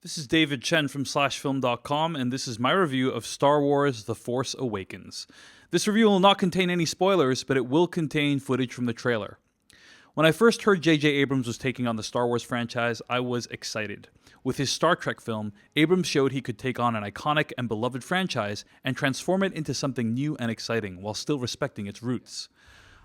This is David Chen from /film.com, and this is my review of Star Wars The Force Awakens. This review will not contain any spoilers, but it will contain footage from the trailer. When I first heard J.J. Abrams was taking on the Star Wars franchise, I was excited. With his Star Trek film, Abrams showed he could take on an iconic and beloved franchise and transform it into something new and exciting, while still respecting its roots.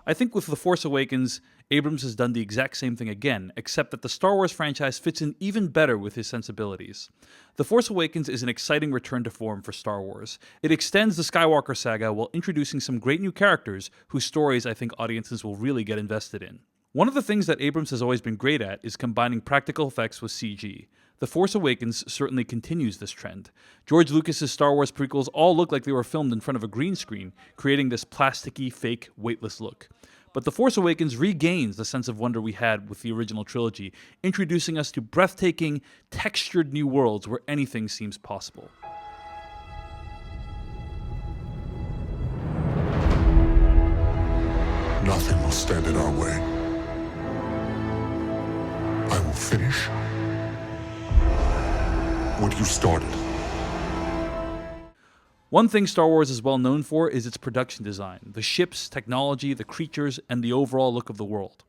I think with The Force Awakens, Abrams has done the exact same thing again, except that the Star Wars franchise fits in even better with his sensibilities. The Force Awakens is an exciting return to form for Star Wars. It extends the Skywalker saga while introducing some great new characters whose stories I think audiences will really get invested in. One of the things that Abrams has always been great at is combining practical effects with CG. The Force Awakens certainly continues this trend. George Lucas's Star Wars prequels all look like they were filmed in front of a green screen, creating this plasticky, fake, weightless look. But The Force Awakens regains the sense of wonder we had with the original trilogy, introducing us to breathtaking, textured new worlds where anything seems possible. Nothing will stand in our way. I will finish what you started. One thing Star Wars is well known for is its production design, the ships, technology, the creatures, and the overall look of the world.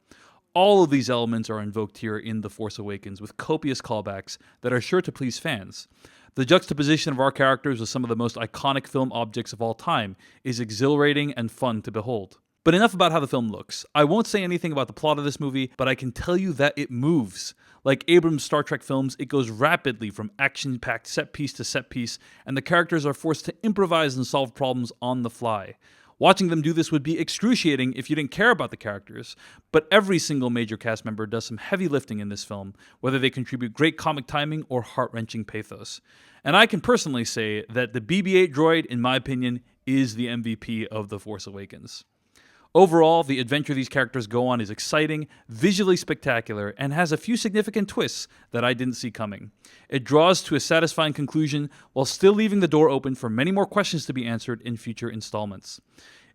All of these elements are invoked here in The Force Awakens with copious callbacks that are sure to please fans. The juxtaposition of our characters with some of the most iconic film objects of all time is exhilarating and fun to behold. But enough about how the film looks. I won't say anything about the plot of this movie, but I can tell you that it moves. Like Abrams' Star Trek films, it goes rapidly from action-packed set piece to set piece, and the characters are forced to improvise and solve problems on the fly. Watching them do this would be excruciating if you didn't care about the characters, but every single major cast member does some heavy lifting in this film, whether they contribute great comic timing or heart-wrenching pathos. And I can personally say that the BB-8 droid, in my opinion, is the MVP of The Force Awakens. Overall, the adventure these characters go on is exciting, visually spectacular, and has a few significant twists that I didn't see coming. It draws to a satisfying conclusion while still leaving the door open for many more questions to be answered in future installments.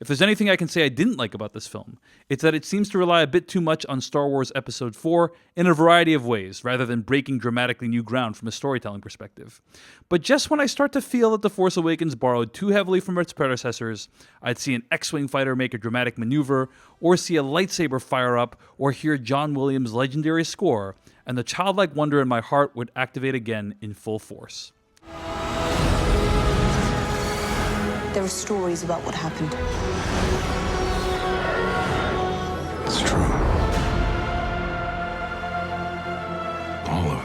If there's anything I can say I didn't like about this film, it's that it seems to rely a bit too much on Star Wars Episode 4 in a variety of ways, rather than breaking dramatically new ground from a storytelling perspective. But just when I start to feel that The Force Awakens borrowed too heavily from its predecessors, I'd see an X-Wing fighter make a dramatic maneuver, or see a lightsaber fire up, or hear John Williams' legendary score, and the childlike wonder in my heart would activate again in full force. There are stories about what happened. It's true. All of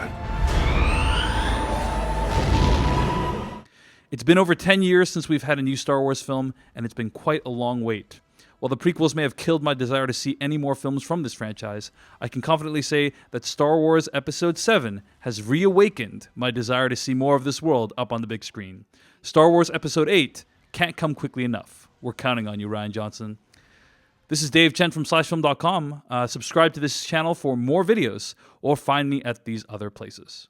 it. It's been over 10 years since we've had a new Star Wars film, and it's been quite a long wait. While the prequels may have killed my desire to see any more films from this franchise, I can confidently say that Star Wars Episode 7 has reawakened my desire to see more of this world up on the big screen. Star Wars Episode 8 can't come quickly enough. We're counting on you, Rian Johnson. This is Dave Chen from /film.com. Subscribe to this channel for more videos, or find me at these other places.